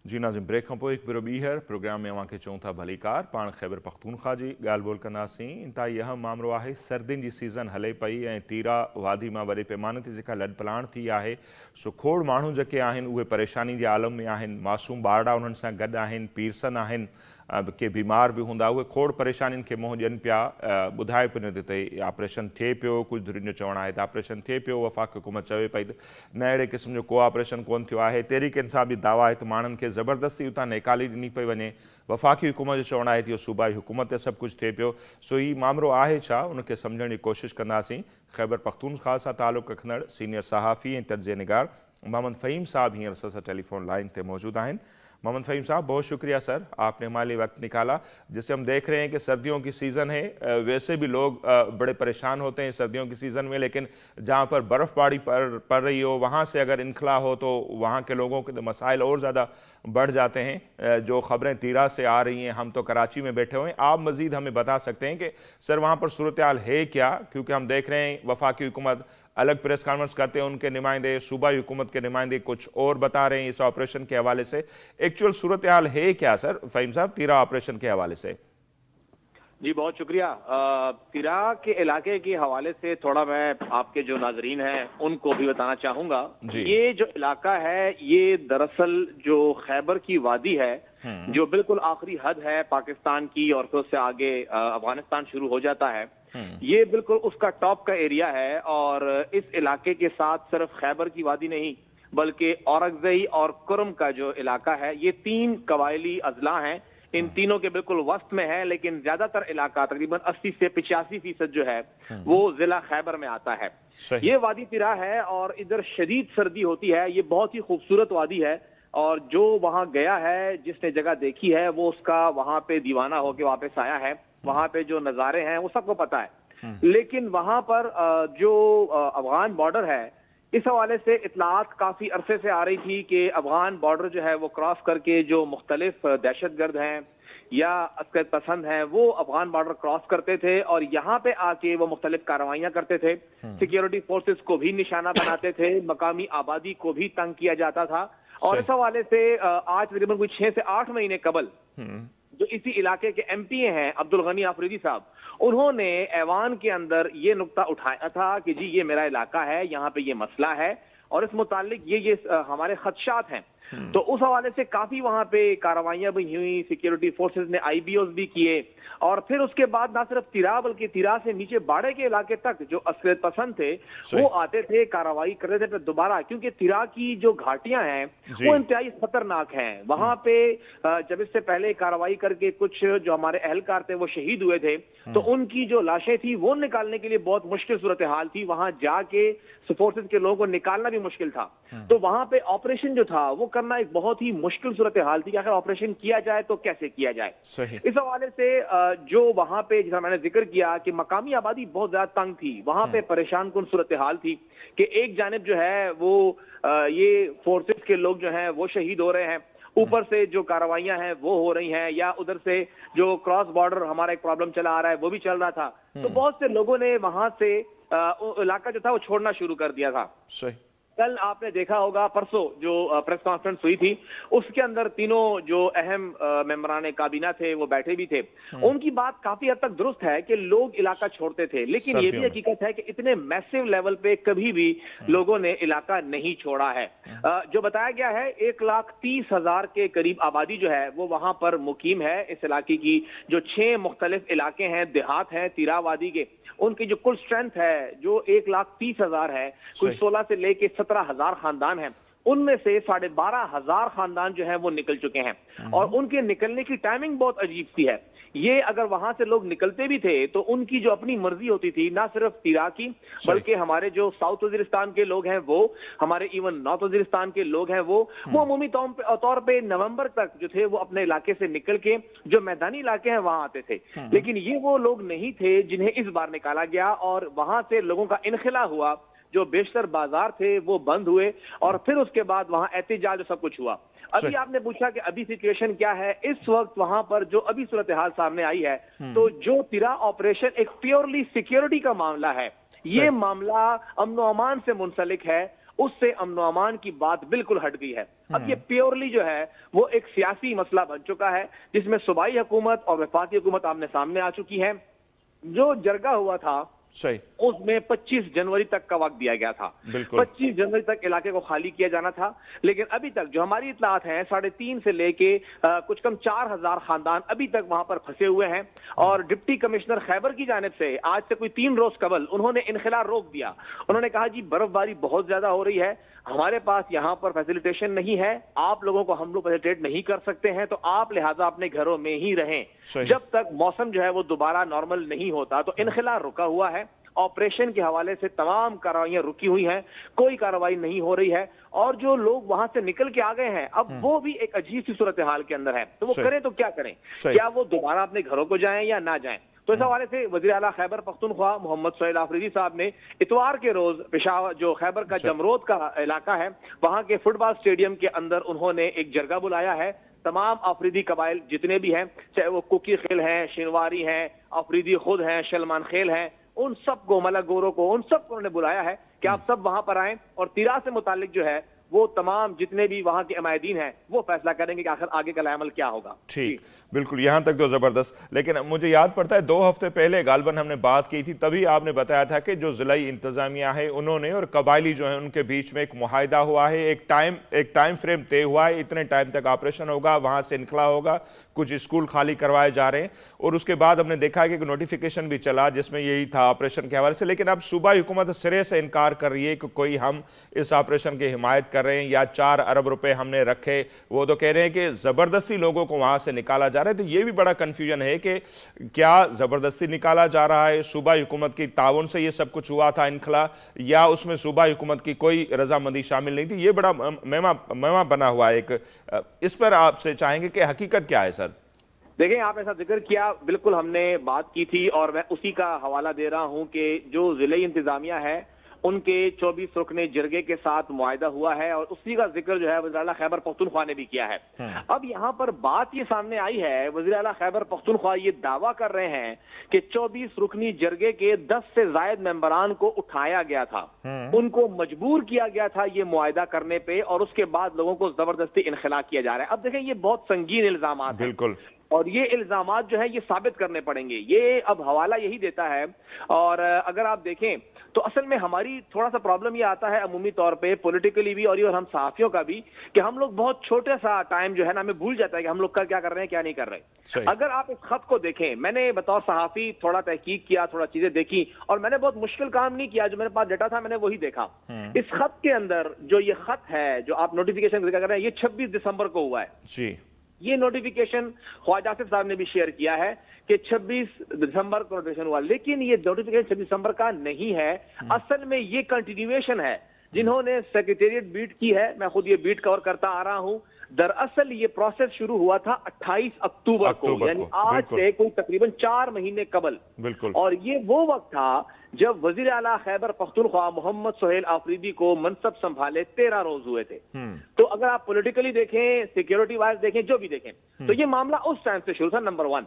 जी Nazim, break खां पोइ हिकु भेरो ॿीहर प्रोग्राम में अव्हांखे चऊं था भलीकार। पाण ख़ैबर पख्तूनख्वा जी ॻाल्हि ॿोल कंदासीं। इंतिहाई अहम मामिलो आहे, सर्दियुनि जी सीज़न हले पई ऐं तीरा वादी मां वॾे पैमाने ते जेका लॾपलाण थी आहे, सो खोड़ माण्हू जेके आहिनि उहे परेशानी जे आलम में आहिनि। मासूम ॿारड़ा उन्हनि सां गॾु आहिनि, पीरसन आहिनि, के बीमार बि हूंदा, उहे खोड़ परेशानियुनि खे मुंहुं ॾियनि पिया। ॿुधाए पियो न ते ऑपरेशन थिए पियो, कुझु धुरियुनि जो चवणु आहे त ऑपरेशन थिए पियो। वफ़ाक़ हुकूमत चवे पई त न, अहिड़े क़िस्म जो को ऑपरेशन कोन थियो आहे। तहरीक इंसाफ़ बि दावा आहे त माण्हुनि खे ज़बरदस्ती उतां निकाली ॾिनी पई वञे। वफ़ाक़ी हुकूमत जो चवणु आहे त इहो सूबाई हुकूमत ते सभु कुझु थिए पियो। सो हीउ मामिलो आहे छा, उनखे सम्झण जी कोशिशि कंदासीं। ख़ैबर पख्तूनख्वा सां तालुक़ु रखंदड़ सीनियर सहाफ़ी ऐं तर्ज़ निगार मोहम्मद फ़हीम साहब हींअर असां सां टेलीफोन लाइन पे मौजूद हैं। मोहम्मद फ़हीम साहब, बहुत शुक्रिया सर, आपने हमारे लिए वक्त निकाला। जिससे हम देख रहे हैं कि सर्दियों की सीज़न है, वैसे भी लोग बड़े परेशान होते हैं सर्दियों की सीज़न में, लेकिन जहाँ पर बर्फ़बारी पड़ रही हो वहाँ से अगर इनखला हो तो वहाँ के लोगों के मसाइल और ज़्यादा बढ़ जाते हैं। जो ख़बरें तीरा से आ रही हैं, हम तो कराची में बैठे हुए हैं, आप मज़ीद हमें बता सकते हैं कि सर वहाँ पर सूरत हाल है क्या? क्योंकि हम देख रहे हैं वफाकी हुकूमत अलग प्रेस कॉन्फ्रेंस करते हैं, उनके नुमाइंदे, सूबाई हुकूमत के नुमाइंदे कुछ और बता रहे हैं इस ऑपरेशन के हवाले से। एक्चुअल सूरत हाल है क्या सर फ़हीम साहब तीरा ऑपरेशन के हवाले से? जी बहुत शुक्रिया। तिरा के इलाके के हवाले से थोड़ा मैं आपके जो नाजरीन हैं उनको भी बताना चाहूंगा। ये जो इलाका है ये दरअसल जो खैबर की वादी है, जो बिल्कुल आखिरी हद है पाकिस्तान की और फिर उससे आगे अफगानिस्तान शुरू हो जाता है, ये बिल्कुल उसका टॉप का एरिया है। और इस इलाके के साथ सिर्फ खैबर की वादी नहीं बल्कि औरंगज़ई और कुरम का जो इलाका है, ये 3 कबायली अजला हैं। इन तीनों के बिल्कुल वस्त में है, लेकिन ज्यादातर इलाका तकरीबन 80 से 85% जो है वो जिला खैबर में आता है। ये वादी तिरा है और इधर शदीद सर्दी होती है। ये बहुत ही खूबसूरत वादी है और जो वहां गया है, जिसने जगह देखी है, वो उसका वहां पे दीवाना होके वापस आया है। वहां पे जो नजारे हैं वो सबको पता है। लेकिन वहां पर जो अफगान बॉर्डर है, इस हवाले से इतलात काफी अरसे से आ रही थी कि अफगान बॉर्डर जो है वो क्रॉस करके जो मुख्तलिफ दहशतगर्द हैं या अस्करत पसंद हैं वो अफगान बॉर्डर क्रॉस करते थे और यहाँ पे आके वो मुख्तलिफ कार्रवाइयां करते थे। सिक्योरिटी फोर्सेस को भी निशाना बनाते थे, मकामी आबादी को भी तंग किया जाता था। और इस हवाले से आज तकरीबन कोई 6 से 8 महीने कबल जो इसी इलाके के MP हैं अब्दुल गनी आफरीदी साहब, उन्होंने ऐवान के अंदर ये नुक्ता उठाया था कि जी ये मेरा इलाका है, यहाँ पे ये मसला है और इस मुतालिक ये हमारे खदशात हैं। तो उस हवाले से काफी वहां पे कार्रवाइयां भी हुई, सिक्योरिटी फोर्सेस ने IBOs भी किए। और फिर उसके बाद ना सिर्फ तिरा बल्कि तिरा से नीचे बाड़े के इलाके तक जो अस्करत पसंद थे वो आते थे, कार्रवाई करते थे। फिर दोबारा क्योंकि तिरा की जो घाटियां हैं वो इंतहाई खतरनाक हैं। वहां पे जब इससे पहले कार्रवाई करके कुछ जो हमारे अहलकार थे वो शहीद हुए थे, तो उनकी जो लाशें थी वो निकालने के लिए बहुत मुश्किल सूरत हाल थी। वहां जाके फोर्सेस के लोगों को निकालना भी मुश्किल था। तो वहां पे ऑपरेशन जो था वो करना एक बहुत ही मुश्किल सूरत हाल थी कि आखिर ऑपरेशन किया जाए तो कैसे किया जाए। इस हवाले से जो वहां पे जैसा मैंने जिक्र किया कि मकामी आबादी बहुत ज्यादा तंग थी, वहां पे परेशान कुन सूरत हाल थी कि एक जानिब जो है वो ये फोर्सेस के लोग जो हैं वो शहीद हो रहे हैं, ऊपर से जो कार्रवाइयां हैं वो हो रही हैं, या उधर से जो क्रॉस बॉर्डर हमारा एक प्रॉब्लम चला आ रहा है वो भी चल रहा था। तो बहुत से लोगों ने वहां से इलाका जो था वो छोड़ना शुरू कर दिया था। कल आपने देखा होगा, परसों जो प्रेस कॉन्फ्रेंस हुई थी उसके अंदर तीनों जो अहम मेंबरान काबीना थे वो बैठे भी थे। उनकी बात काफी हद तक दुरुस्त है कि लोग इलाका छोड़ते थे, लेकिन ये भी हकीकत है कि इतने मैसिव लेवल पे कभी भी लोगों ने इलाका नहीं छोड़ा है। जो बताया गया है 1,30,000 के करीब आबादी जो है वो वहां पर मुकीम है। इस इलाके की जो 6 मुख्तलिफ इलाके हैं, देहात हैं तिरा वादी के, उनकी जो कुल स्ट्रेंथ है जो 1,30,000 है, कोई 16 से लेके 17,000 खानदान हैं, उनमें से 12,500 खानदान जो है वो निकल चुके हैं। और उनके निकलने की टाइमिंग बहुत अजीब सी है। ये अगर वहां से लोग निकलते भी थे तो उनकी जो अपनी मर्जी होती थी, ना सिर्फ तिरा की बल्कि हमारे जो साउथ वजीरिस्तान के लोग हैं वो, हमारे इवन नॉर्थ वजीरिस्तान के लोग हैं वो अमूमी तौर पे नवंबर तक जो थे वो अपने इलाके से निकल के जो मैदानी इलाके हैं वहां आते थे। लेकिन ये वो लोग नहीं थे जिन्हें इस बार निकाला गया और वहां से लोगों का इनखिला हुआ। जो बेशतर बाजार थे वो बंद हुए और फिर उसके बाद वहां एहतजाज सब कुछ हुआ। अभी आपने पूछा कि अभी सिचुएशन क्या है, इस वक्त वहां पर जो अभी सूरत हाल सामने आई है, तो जो तिरा ऑपरेशन एक प्योरली सिक्योरिटी का मामला है, ये मामला अमन अमान से मुंसलिक है उससे अमन व अमान की बात बिल्कुल हट गई है। अब ये प्योरली जो है वो एक सियासी मसला बन चुका है, जिसमें सूबाई हुकूमत और वफाकी हुकूमत आमने सामने आ चुकी है। जो जरगा हुआ था सही, उसमें 25 जनवरी तक का वक्त दिया गया था। 25 जनवरी तक इलाके को खाली किया जाना था, लेकिन अभी तक जो हमारी इत्तलात हैं 3.5 से लेके कुछ कम 4000 खानदान अभी तक वहां पर फंसे हुए हैं। और डिप्टी कमिश्नर खैबर की जानिब से आज से कोई 3 रोज कबल उन्होंने इनखला रोक दिया। उन्होंने कहा जी बर्फबारी बहुत ज्यादा हो रही है, हमारे पास यहाँ पर फैसिलिटेशन नहीं है, आप लोगों को हम लोग फैसिलिटेट नहीं कर सकते हैं, तो आप लिहाजा अपने घरों में ही रहें जब तक मौसम जो है वो दोबारा नॉर्मल नहीं होता। तो इनखला रुका हुआ है, ऑपरेशन के हवाले से तमाम कार्रवाइयां रुकी हुई हैं, कोई कार्रवाई नहीं हो रही है। और जो लोग वहां से निकल के आ गए हैं अब वो भी एक अजीब सी सूरत हाल के अंदर है, तो वो करें तो क्या करें, क्या वो दोबारा अपने घरों को जाएं या ना जाएं। तो इस हवाले से वज़ीर आला खैबर पख्तूनख्वा मोहम्मद सोहेल आफरीदी साहब ने इतवार के रोज पेशावर जो खैबर का जमरोद का इलाका है वहां के फुटबॉल स्टेडियम के अंदर उन्होंने एक जरगा बुलाया है। तमाम आफरीदी कबाइल जितने भी हैं, चाहे वो कुकी खेल हैं, शिनवारी हैं, आफरीदी खुद हैं, सलमान खेल हैं, उन सबको, मलक गोरों को, उन सबको उन्होंने बुलाया है कि आप सब वहां पर आएं और तिरा से मुतालिक जो है वो तमाम जितने भी वहां के अमायदीन हैं वो फैसला करेंगे कि आखिर आगे का अमल क्या होगा। ठीक, बिल्कुल, यहाँ तक तो ज़बरदस्त। लेकिन मुझे याद पड़ता है 2 हफ्ते पहले गालबन हमने बात की थी, तभी आपने बताया था कि जो ज़िलाई इंतज़ामिया है उन्होंने और कबायली जो है उनके बीच में एक मुआहिदा हुआ है, एक टाइम फ्रेम तय हुआ है, इतने टाइम तक ऑपरेशन होगा, वहाँ से इनखला होगा, कुछ स्कूल खाली करवाए जा रहे हैं। और उसके बाद हमने देखा कि एक नोटिफिकेशन भी चला जिसमें यही था ऑपरेशन के हवाले से। लेकिन अब सूबाई हुकूमत सिरे से इनकार कर रही है कि कोई हम इस ऑपरेशन की हिमायत कर रहे हैं या 4 अरब रुपए हमने रखे। वो तो कह रहे हैं कि ज़बरदस्ती लोगों को वहाँ से निकाला जा रहा है। तो ये भी बड़ा कन्फ्यूजन है कि क्या ज़बरदस्ती निकाला जा रहा है, सूबाई हुकूमत की ताउन से ये सब कुछ हुआ था इनखला, या उसमें सूबाई हुकूमत की कोई रजामंदी शामिल नहीं थी। ये बड़ा मेमा बना हुआ है एक। इस पर आपसे चाहेंगे कि हकीकत क्या है सर? देखें, आप ऐसा जिक्र किया, बिल्कुल हमने बात की थी और मैं उसी का हवाला दे रहा हूं कि जो जिले इंतजामिया है उनके 24 रुकने जरगे के साथ मुआहिदा हुआ है और उसी का जिक्र जो है वज़ीर आला खैबर पख्तूनख्वा ने भी किया है। अब यहाँ पर बात ये सामने आई है, वज़ीर आला खैबर पख्तूनख्वा ये दावा कर रहे हैं कि 24 रुकनी जरगे के 10 से ज़ायद मेंबरान को उठाया गया था, उनको मजबूर किया गया था ये मुआहिदा करने पे और उसके बाद लोगों को जबरदस्ती इनखला किया जा रहा है। अब देखें, ये बहुत संगीन इल्जामात हैं। बिल्कुल, और ये इल्जामात जो है ये साबित करने पड़ेंगे। ये अब हवाला यही देता है। और अगर आप देखें तो असल में हमारी थोड़ा सा प्रॉब्लम ये आता है अमूमी तौर पे पॉलिटिकली भी और ये और हम सहाफियों का भी कि हम लोग बहुत छोटे सा टाइम जो है ना हमें भूल जाता है कि हम लोग क्या कर रहे हैं क्या नहीं कर रहे। अगर आप इस खत को देखें, मैंने बतौर सहाफी थोड़ा तहकीक किया, थोड़ा चीजें देखी और मैंने बहुत मुश्किल काम नहीं किया, जो मेरे पास डेटा था मैंने वही देखा। इस खत के अंदर जो ये खत है जो आप नोटिफिकेशन कर रहे हैं ये 26 दिसंबर को हुआ है जी। ये नोटिफिकेशन ख्वाजा आसिफ साहब ने भी शेयर किया है कि 26 दिसंबर को नोटिफिकेशन हुआ, लेकिन ये नोटिफिकेशन 26 दिसंबर का नहीं है। असल में ये कंटिन्यूएशन है जिन्होंने सेक्रेटेरिएट बीट की है। मैं खुद ये बीट कवर करता आ रहा हूं। दरअसल ये प्रोसेस शुरू हुआ था 28 अक्टूबर को, यानी आज से कोई तकरीबन 4 महीने कबल। बिल्कुल, और ये वो वक्त था जब वजीर आला खैबर पख्तूनख्वा मोहम्मद सोहेल आफरीदी को मनसब संभाले 13 रोज हुए थे। तो अगर आप पॉलिटिकली देखें, सिक्योरिटी वाइज देखें, जो भी देखें, तो ये मामला उस टाइम से शुरू था, नंबर 1।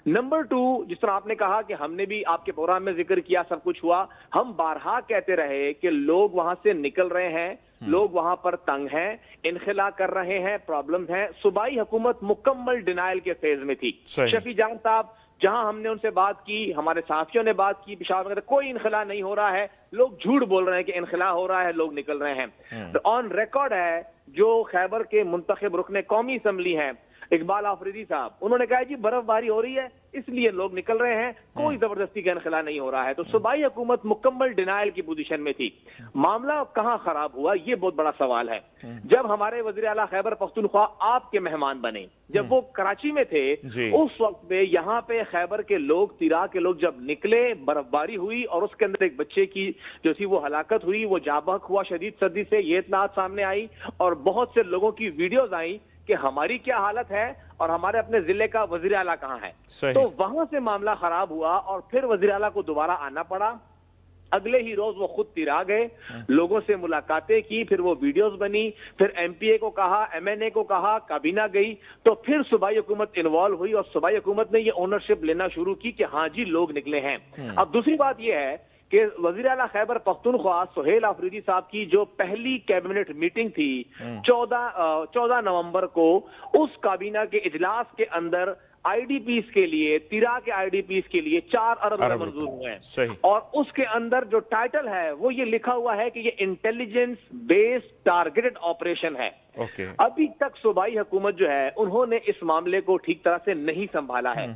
नंबर 2, जिस तरह आपने कहा कि हमने भी आपके प्रोग्राम में जिक्र किया, सब कुछ हुआ, हम बारहा कहते रहे कि लोग वहां से निकल रहे हैं, लोग वहां पर तंग हैं, इनखला कर रहे हैं, प्रॉब्लम्स हैं। सूबाई हुकूमत मुकम्मल डिनाइल के फेज में थी। शफी जान साहब, जहां हमने उनसे बात की, हमारे साथियों ने बात की, पेशावर में कोई इनखला नहीं हो रहा है, लोग झूठ बोल रहे हैं कि इनखला हो रहा है, लोग निकल रहे हैं। ऑन रिकॉर्ड है जो खैबर के मुंतखब रुकने कौमी असम्बली हैं इकबाल आफरीदी साहब, उन्होंने कहा जी बर्फबारी हो रही है इसलिए लोग निकल रहे हैं, कोई जबरदस्ती का इनखला नहीं हो रहा है। तो सूबाई हुकूमत मुकम्मल डिनाइल की पोजीशन में थी। मामला कहां खराब हुआ, ये बहुत बड़ा सवाल है। जब हमारे वज़ीर आला खैबर पख्तूनख्वा आपके मेहमान बने, जब वो कराची में थे, उस वक्त में यहाँ पे खैबर के लोग, तिरा के लोग जब निकले, बर्फबारी हुई और उसके अंदर एक बच्चे की जो थी वो हलाकत हुई, वो जाबहक हुआ शदीद सर्दी से, ये इत्तलात सामने आई और बहुत से लोगों की वीडियोज आई कि हमारी क्या हालत है और हमारे अपने जिले का वजीर आला कहाँ है। तो वहां से मामला खराब हुआ और फिर वजीर आला को दोबारा आना पड़ा। अगले ही रोज वो खुद तिरा गए, लोगों से मुलाकातें की, फिर वो वीडियोस बनी, फिर एमपीए को कहा, एमएनए को कहा, काबीना गई, तो फिर सूबाई हुकूमत इन्वॉल्व हुई और सूबाई हुकूमत ने ये ओनरशिप लेना शुरू की कि हाँ जी लोग निकले हैं। अब दूसरी बात ये है कि वजीर आला खैबर पख्तूनख्वा सुहेल आफरीदी साहब की जो पहली कैबिनेट मीटिंग थी 14 नवंबर को, उस काबीना के इजलास के अंदर आईडीपीस के लिए, तिरा के आईडीपीस के लिए 4 अरब रुपए मंजूर हुए हैं। और उसके अंदर जो टाइटल है वो ये लिखा हुआ है कि ये इंटेलिजेंस बेस्ड टारगेटेड ऑपरेशन है। अभी तक सूबाई हुकूमत जो है उन्होंने इस मामले को ठीक तरह से नहीं संभाला है।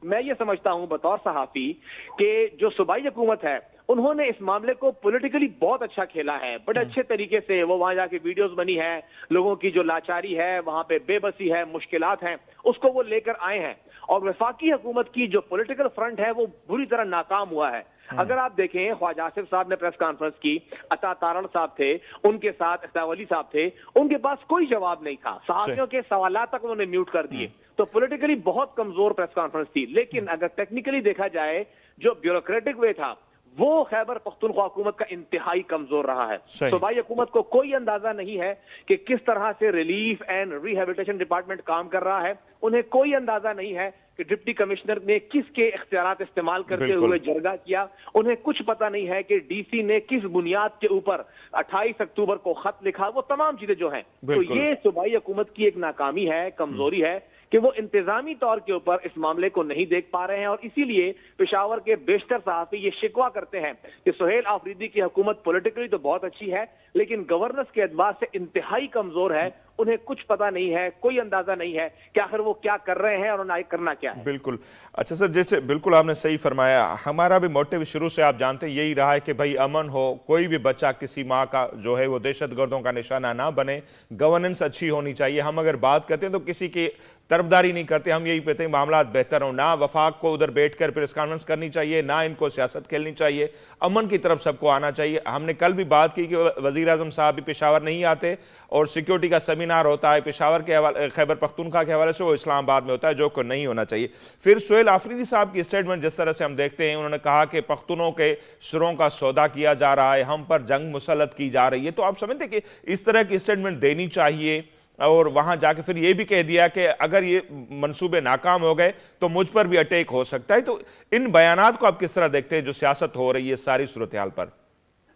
मैं ये समझता हूं बतौर सहाफी कि जो सूबाई हुकूमत है उन्होंने इस मामले को पॉलिटिकली बहुत अच्छा खेला है, बड़े अच्छे तरीके से। वो वहां जाके वीडियोस बनी है, लोगों की जो लाचारी है, वहां पे बेबसी है, मुश्किलात हैं, उसको वो लेकर आए हैं। और वफाकी हुकूमत की जो पॉलिटिकल फ्रंट है वो बुरी तरह नाकाम हुआ है। अगर आप देखें, ख्वाजा आसिफ साहब ने प्रेस कॉन्फ्रेंस की, अता तारण साहब थे, उनके साथ इस्ताव अली साहब थे, उनके पास कोई जवाब नहीं था, सहाफियों के सवाल तक उन्होंने म्यूट कर दिए। तो पॉलिटिकली बहुत कमजोर प्रेस कॉन्फ्रेंस थी। लेकिन अगर टेक्निकली देखा जाए, जो ब्यूरोक्रेटिक वे था वो खैबर पख्तूनख्वा हुकूमत का इंतहाई कमजोर रहा है। सूबाई हुकूमत को कोई अंदाजा नहीं है कि किस तरह से रिलीफ एंड रिहेबिलिटेशन डिपार्टमेंट काम कर रहा है। उन्हें कोई अंदाजा नहीं है कि डिप्टी कमिश्नर ने किसके इख्तियारात इस्तेमाल करते हुए जरगा किया। उन्हें कुछ पता नहीं है कि डीसी ने किस बुनियाद के ऊपर 28 अक्टूबर को खत लिखा। वो तमाम चीजें जो हैं, तो ये सूबाई हुकूमत की एक नाकामी है, कमजोरी है कि वो इंतजामी तौर के ऊपर इस मामले को नहीं देख पा रहे हैं। और इसीलिए पेशावर के बेशतर सहाफी ये शिकवा करते हैं कि सुहेल आफरीदी की हुकूमत पॉलिटिकली तो बहुत अच्छी है, लेकिन गवर्नेंस के एतबार से इंतहाई कमजोर है। उन्हें कुछ पता नहीं है, कोई अंदाजा नहीं है कि आखिर वो क्या कर रहे हैं और उन्हें करना क्या है। बिल्कुल। अच्छा सर, जैसे बिल्कुल आपने सही फरमाया, हमारा भी मोटिव शुरू से आप जानते हैं यही रहा है कि भाई अमन हो, कोई भी बच्चा किसी माँ का जो है वो दहशतगर्दों का निशाना ना बने, गवर्नेंस अच्छी होनी चाहिए। हम अगर बात करते हैं तो किसी की तरफदारी नहीं करते, हम यही कहते हैं मामला बेहतर हो। ना वफाक को उधर बैठकर प्रेस कॉन्फ्रेंस करनी चाहिए, ना इनको सियासत खेलनी चाहिए, अमन की तरफ सबको आना चाहिए। हमने कल भी बात की कि वजीर आजम साहब भी पेशावर नहीं आते और सिक्योरिटी का सेमिनार होता है पेशावर के हवाले, खैबर पख्तूनख्वा के हवाले से, वो इस्लामाबाद में होता है, जो को नहीं होना चाहिए। फिर सुहेल आफरीदी साहब की स्टेटमेंट जिस तरह से हम देखते हैं, उन्होंने कहा कि पख्तूनों के सुरों का सौदा किया जा रहा है, हम पर जंग मुसल्लत की जा रही है। तो आप समझते कि इस तरह की स्टेटमेंट देनी चाहिए? और वहां जाके फिर ये भी कह दिया कि अगर ये मंसूबे नाकाम हो गए तो मुझ पर भी अटैक हो सकता है। तो इन बयानात को आप किस तरह देखते हैं जो सियासत हो रही है सारी सूरत हाल पर?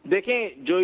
देखें, जो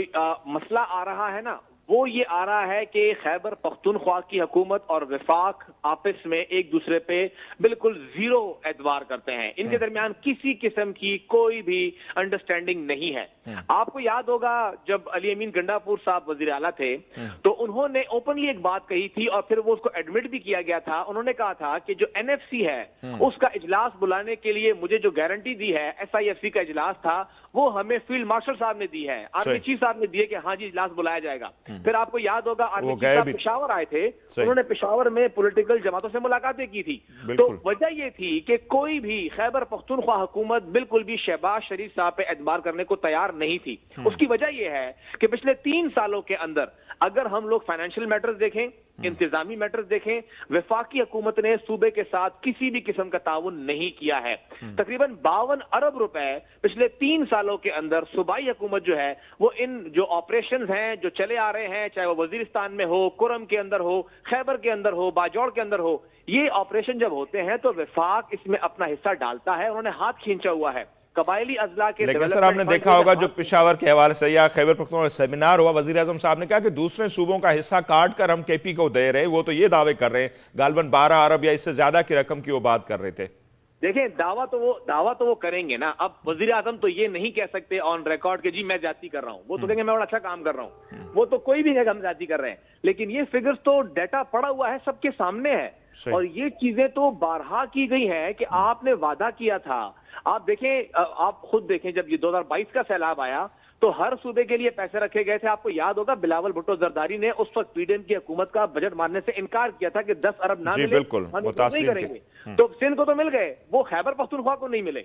मसला आ रहा है ना, वो ये आ रहा है कि खैबर पख्तूनख्वा की हुकूमत और वफाक आपस में एक दूसरे पे बिल्कुल जीरो एतबार करते हैं। इनके दरमियान किसी किस्म की कोई भी अंडरस्टैंडिंग नहीं है। आपको याद होगा जब अली अमीन गंडापुर साहब वजीर आला थे तो उन्होंने ओपनली एक बात कही थी और फिर वो उसको एडमिट भी किया गया था। उन्होंने कहा था कि जो एनएफसी है उसका इजलास बुलाने के लिए मुझे जो गारंटी दी है, एसआईएफसी का इजलास था, वो हमें फील्ड मार्शल साहब ने दी है, आर्मी चीफ साहब ने दी है कि हाँ जी इजलास बुलाया जाएगा। फिर आपको याद होगा आर्मी चीफ साहब पेशावर आए थे, उन्होंने पेशावर में पॉलिटिकल जमातों से मुलाकातें की थी। तो वजह ये थी कि कोई भी खैबर पख्तूनख्वा हुकूमत बिल्कुल भी शहबाज शरीफ साहब पे एतबार करने को तैयार नहीं थी। उसकी वजह यह है कि पिछले 3 सालों के अंदर अगर हम लोग फाइनेंशियल मैटर्स देखें, इंतजामी मैटर्स देखें, वफाकी हुकूमत ने सूबे के साथ किसी भी किस्म का ताउन नहीं किया है। तकरीबन 52 अरब रुपए पिछले 3 सालों के अंदर सूबाई हुकूमत जो है वो इन जो ऑपरेशंस हैं जो चले आ रहे हैं, चाहे वो वजीरिस्तान में हो, कुरम के अंदर हो, खैबर के अंदर हो, बाजौड़ के अंदर हो, ये ऑपरेशन जब होते हैं तो वफाक इसमें अपना हिस्सा डालता है। उन्होंने हाथ खींचा हुआ है कबायली अजला के। लेकिन सर आपने देखा होगा जो पेशावर के हवाले से या खैबर पख्तूनख्वा सेमिनार हुआ, वजीर आजम साहब ने कहा कि दूसरे सूबों का हिस्सा काट कर हम केपी को दे रहे, वो तो ये दावे कर रहे हैं, गालबन 12 अरब या इससे ज्यादा की रकम की वो बात कर रहे थे। देखें, दावा तो वो करेंगे ना। अब वजीर आजम तो ये नहीं कह सकते ऑन रिकॉर्ड के जी मैं जाती कर रहा हूं, वो तो कहेंगे मैं बड़ा अच्छा काम कर रहा हूं, वो तो कोई भी कहेगा हम जाती कर रहे हैं। लेकिन ये फिगर्स तो डाटा पड़ा हुआ है, सबके सामने है, और ये चीजें तो बारहा की गई है कि आपने वादा किया था। आप देखें, आप खुद देखें, जब ये 2022 का सैलाब आया तो हर सूबे के लिए पैसे रखे गए थे। आपको याद होगा बिलावल भुट्टो जरदारी ने उस वक्त पीडीएम की हुकूमत का बजट मानने से इनकार किया था कि 10 अरब ना मिले हम नहीं करेंगे। तो सिंध को तो मिल गए, वो खैबर पख्तूनख्वा को नहीं मिले।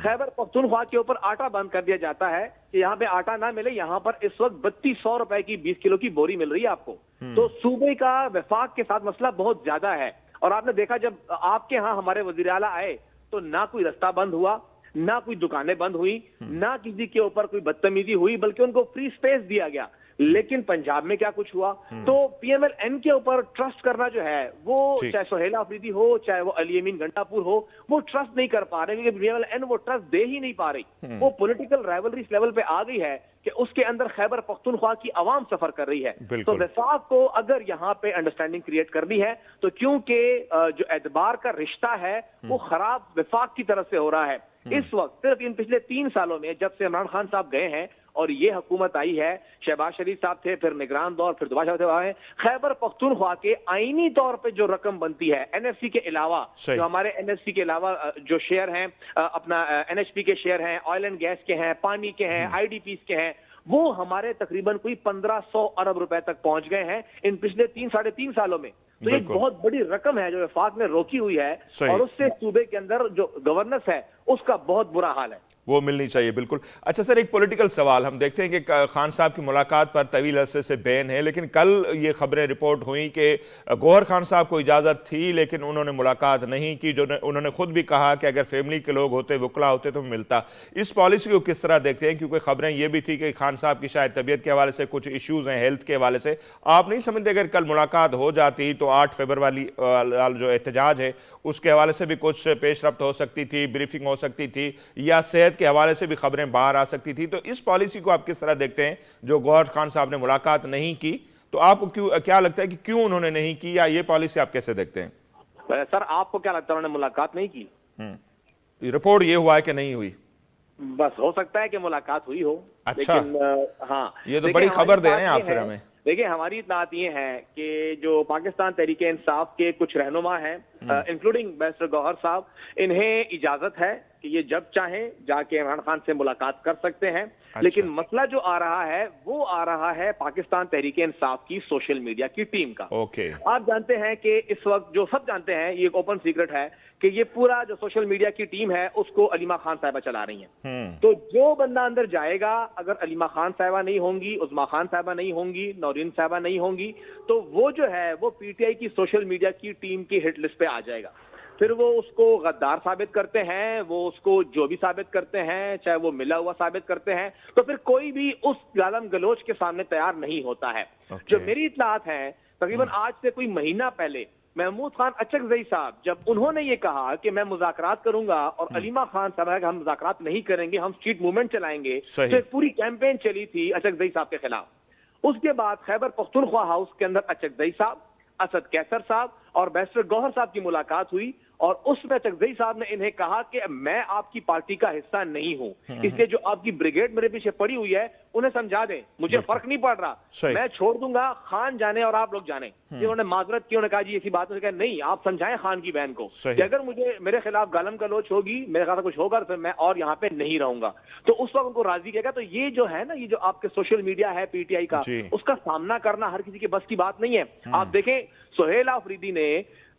खैबर पख्तूनख्वा के ऊपर आटा बंद कर दिया जाता है कि यहाँ पे आटा ना मिले। यहाँ पर इस वक्त 3200 रुपए की 20 किलो की बोरी मिल रही है आपको। तो सूबे का वफाक के साथ मसला बहुत ज्यादा है। और आपने देखा जब आपके यहाँ हमारे वजीर आला आए तो ना कोई रास्ता बंद हुआ, ना कोई दुकानें बंद हुई, ना किसी के ऊपर कोई बदतमीजी हुई, बल्कि उनको फ्री स्पेस दिया गया। लेकिन पंजाब में क्या कुछ हुआ। तो PMLN के ऊपर ट्रस्ट करना जो है वो चाहे सोहेल अफरीदी हो चाहे वो अली अमीन गंडापुर हो, वो ट्रस्ट नहीं कर पा रहे, क्योंकि PMLN वो ट्रस्ट दे ही नहीं पा रही। वो पॉलिटिकल राइवलरी इस लेवल पे आ गई है कि उसके अंदर खैबर पख्तूनख्वा की आवाम सफर कर रही है। तो वफाक को अगर यहाँ पे अंडरस्टैंडिंग क्रिएट करनी है तो क्योंकि जो एतबार का रिश्ता है वो खराब वफाक की तरफ से हो रहा है इस वक्त। सिर्फ इन पिछले 3 सालों में जब से इमरान खान साहब गए हैं और ये हुकूमत आई है, शहबाज शरीफ साहब थे, फिर निगरान दौर, फिर दोबारा साहब थे, खैबर पख्तूनख्वा के आईनी तौर पे जो रकम बनती है NFC के अलावा, जो हमारे NFC के अलावा जो शेयर हैं, अपना NHP के शेयर हैं, ऑयल एंड गैस के हैं, पानी के हैं, IDPs के हैं, वो हमारे तकरीबन कोई 1500 अरब रुपए तक पहुंच गए हैं इन पिछले 3-3.5 सालों में। तो एक बहुत बड़ी रकम है जो वफाक ने रोकी हुई है और उससे सूबे के अंदर जो गवर्नेंस है उसका बहुत बुरा हाल है, वो मिलनी चाहिए। बिल्कुल। अच्छा सर, एक पॉलिटिकल सवाल, हम देखते हैं कि खान साहब की मुलाकात पर तवील अरसे से बैन है, लेकिन कल ये खबरें रिपोर्ट हुई कि गौहर खान साहब को इजाज़त थी लेकिन उन्होंने मुलाकात नहीं की, जो उन्होंने खुद भी कहा कि अगर फैमिली के लोग होते, वकला होते तो मिलता। इस पॉलिसी को किस तरह देखते हैं, क्योंकि खबरें ये भी थी कि खान साहब की शायद तबीयत के हवाले से कुछ इशूज़ हैं, हेल्थ के हवाले से। आप नहीं समझते अगर कल मुलाकात हो जाती तो 8 फरवरी वाली जो एहतजाज है उसके हवाले से भी कुछ पेशरफ्त हो सकती थी, ब्रीफिंग हो सकती थी, या सेहत के हवाले से भी खबरें बाहर आ सकती थी। तो इस पॉलिसी को आप किस तरह देखते हैं, जो गौहर खान साहब ने मुलाकात नहीं की, तो आपको क्या लगता है कि क्यों उन्होंने नहीं की, या ये पॉलिसी आप कैसे देखते हैं? सर आपको क्या लगता है उन्होंने मुलाकात नहीं की? रिपोर्ट ये हुआ है कि नहीं हुई? बस हो सकता है कि मुलाकात हुई हो। अच्छा, लेकिन हाँ, ये तो बड़ी खबर दे रहे हैं आप फिर हमें। देखिए हमारी इत्तलात ये है कि जो पाकिस्तान तहरीक इंसाफ के कुछ रहनुमा हैं, इंक्लूडिंग बैरिस्टर गौहर साहब, इन्हें इजाजत है कि ये जब चाहें जाके इमरान खान से मुलाकात कर सकते हैं। अच्छा। लेकिन मसला जो आ रहा है वो आ रहा है पाकिस्तान तहरीक इंसाफ की सोशल मीडिया की टीम का। ओके। आप जानते हैं कि इस वक्त जो सब जानते हैं, ये एक ओपन सीक्रेट है कि ये पूरा जो सोशल मीडिया की टीम है उसको अलीमा खान साहिबा चला रही हैं। तो जो बंदा अंदर जाएगा, अगर अलीमा खान साहिबा नहीं होंगी, उज़मा खान साहिबा नहीं होंगी, नौरीन साहिबा नहीं होंगी, तो वो जो है वो PTI की सोशल मीडिया की टीम की हिट लिस्ट पे आ जाएगा। फिर वो उसको गद्दार साबित करते हैं, वो उसको जो भी साबित करते हैं, चाहे वो मिला हुआ साबित करते हैं, तो फिर कोई भी उस गालम गलोच के सामने तैयार नहीं होता है। जो मेरी इत्तलात है, तकरीबन आज से कोई महीना पहले महमूद खान अचकजई साहब जब उन्होंने ये कहा कि मैं मुज़ाकरात करूंगा और अलीमा खान साहब हम मुज़ाकरात नहीं करेंगे, हम स्ट्रीट मूवमेंट चलाएंगे, तो एक पूरी कैंपेन चली थी अचकजई साहब के खिलाफ। उसके बाद खैबर पख्तूनख्वा हाउस के अंदर अचकजई साहब, असद कैसर साहब और बैरिस्टर गौहर साहब की मुलाकात हुई और उसमें अचकजई साहब ने इन्हें कहा कि मैं आपकी पार्टी का हिस्सा नहीं हूं, इसलिए जो आपकी ब्रिगेड मेरे पीछे पड़ी हुई है उन्हें समझा दें, मुझे फर्क नहीं पड़ रहा, मैं छोड़ दूंगा, खान जाने और आप लोग जाने। उन्होंने माजरत की, उन्होंने कहा जी ऐसी बात कहा नहीं, आप समझाएं खान की बहन को कि अगर मुझे मेरे खिलाफ गालम गलोच होगी, मेरे खिलाफ कुछ होगा, तो मैं और यहाँ पे नहीं रहूंगा। तो उस वक्त उनको राजी किया। तो ये जो है ना, ये जो आपके सोशल मीडिया है PTI का, उसका सामना करना हर किसी के बस की बात नहीं है। आप देखें सोहेल अफरीदी ने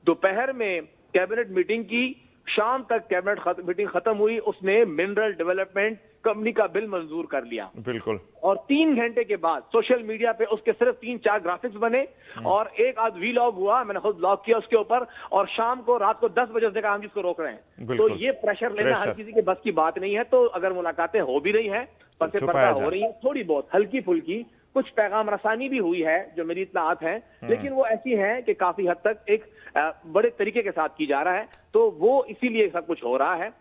दोपहर में कैबिनेट मीटिंग की, शाम तक कैबिनेट मीटिंग खत्म हुई, उसने मिनरल डेवलपमेंट कंपनी का बिल मंजूर कर लिया। बिल्कुल। और 3 घंटे के बाद सोशल मीडिया पे उसके सिर्फ 3-4 ग्राफिक्स बने और एक आध वीलॉग हुआ, मैंने खुद लॉग किया उसके ऊपर, और शाम को रात को 10 बजे उसने कहा हम जिसको रोक रहे हैं। तो ये प्रेशर लेना हर किसी के बस की बात नहीं है। तो अगर मुलाकातें हो भी रही हैं, पर्दे पर्दा हो रही है, थोड़ी बहुत हल्की फुल्की कुछ पैगाम रसानी भी हुई है जो मेरी इत्तलात है, लेकिन वो ऐसी है कि काफी हद तक एक बड़े तरीके के साथ की जा रहा है, तो वो इसीलिए सब कुछ हो रहा है।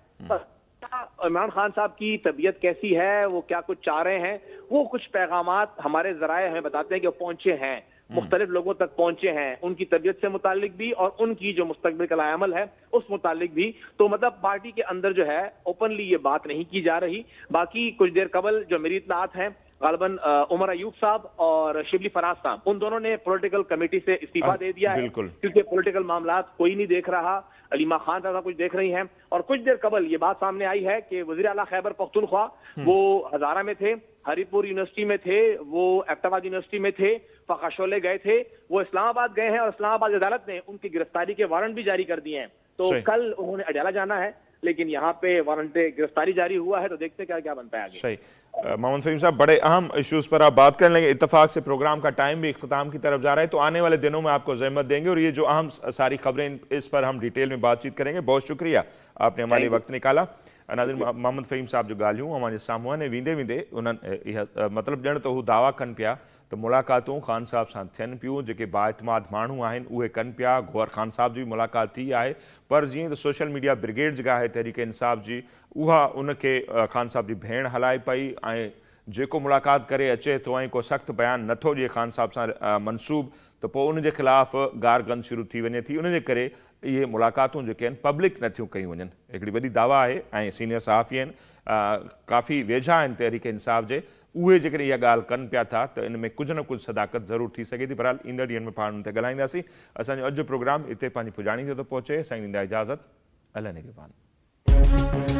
इमरान खान साहब की तबीयत कैसी है, वो क्या कुछ चाह रहे हैं, वो कुछ पैगामात हमारे जराए हमें बताते हैं कि वो पहुंचे हैं, मुख्तलिफ लोगों तक पहुंचे हैं, उनकी तबीयत से मुतालिक भी और उनकी जो मुस्तकबिल का अमल है उस मुतालिक भी। तो मतलब पार्टी के अंदर जो है ओपनली ये बात नहीं की जा रही। बाकी कुछ देर कबल जो मेरी इत्तलात हैं, गालिबन उमर अयूब साहब और शिबली फराज साहब, उन दोनों ने पॉलिटिकल कमेटी से इस्तीफा दे दिया है, क्योंकि पॉलिटिकल मामलात कोई नहीं देख रहा, अलीमा खान साहब कुछ देख रही हैं। और कुछ देर कबल ये बात सामने आई है कि वज़ीर आला खैबर पख्तूनख्वा वो हजारा में थे, हरीपुर यूनिवर्सिटी में थे, वो एबटाबाद यूनिवर्सिटी में थे, फकाशोले गए थे, वो इस्लामाबाद गए हैं और इस्लामाबाद अदालत ने उनकी गिरफ्तारी के वारंट भी जारी कर दिए हैं। तो कल उन्होंने अडाला जाना है, लेकिन यहाँ पे वारंट गिरफ्तारी जारी हुआ है, तो देखते क्या क्या बनता है आगे। सही। मोहम्मद फहीम साहब, बड़े अहम इश्यूज पर आप बात कर लेंगे। इत्तेफाक से प्रोग्राम का टाइम भी इख्तिताम की तरफ जा रहा है, तो आने वाले दिनों में आपको ज़हमत देंगे और ये जो अहम सारी खबरें इस पर हम डिटेल में बातचीत करेंगे। बहुत शुक्रिया, आपने हमारे वक्त निकाला। नाज़रीन, मोहम्मद फ़हीम साहब जो ॻाल्हियूं अवां जे साम्हूं आहिनि। वेंदे वेंदे उन्हनि इहा मतिलबु ॼण त हू दावा कनि पिया त मुलाक़ातूं ख़ान साहब सां थियनि पियूं, जेके बाइतमाद माण्हू आहिनि उहे कनि पिया। गौहर ख़ान साहब जी बि मुलाक़ात थी आहे, पर जीअं त सोशल मीडिया ब्रिगेड जेका आहे तहरीक इंसाफ़ जी, उहा उनखे ख़ान साहब जी भेण हलाए पई ऐं जेको मुलाक़ात करे अचे थो ऐं को सख़्तु बयानु नथो ॾिए ख़ान साहब सां मनसूब, त पोइ उनजे ख़िलाफ़ गार गंद शुरू थी वञे थी। उनजे करे इहे मुलाक़ातूं जेके आहिनि पब्लिक नथियूं कयूं वञनि। हिकिड़ी वॾी दावा आहे ऐं सीनियर सहाफ़ी आहिनि, काफ़ी वेझा आहिनि तहरीक इंसाफ़ जे, उहे जेकॾहिं इहा ॻाल्हि कनि पिया था त इन में कुझु न कुझु सदाकत ज़रूरु थी सघे थी। बहरहाल ईंदड़ ॾींहंनि में पाण हुन ते ॻाल्हाईंदासीं। असांजो अॼु जो प्रोग्राम हिते पंहिंजी पुॼाणी ते थो पहुचे। असांजी ॾींदा इजाज़त। अल्लाह निगहबान।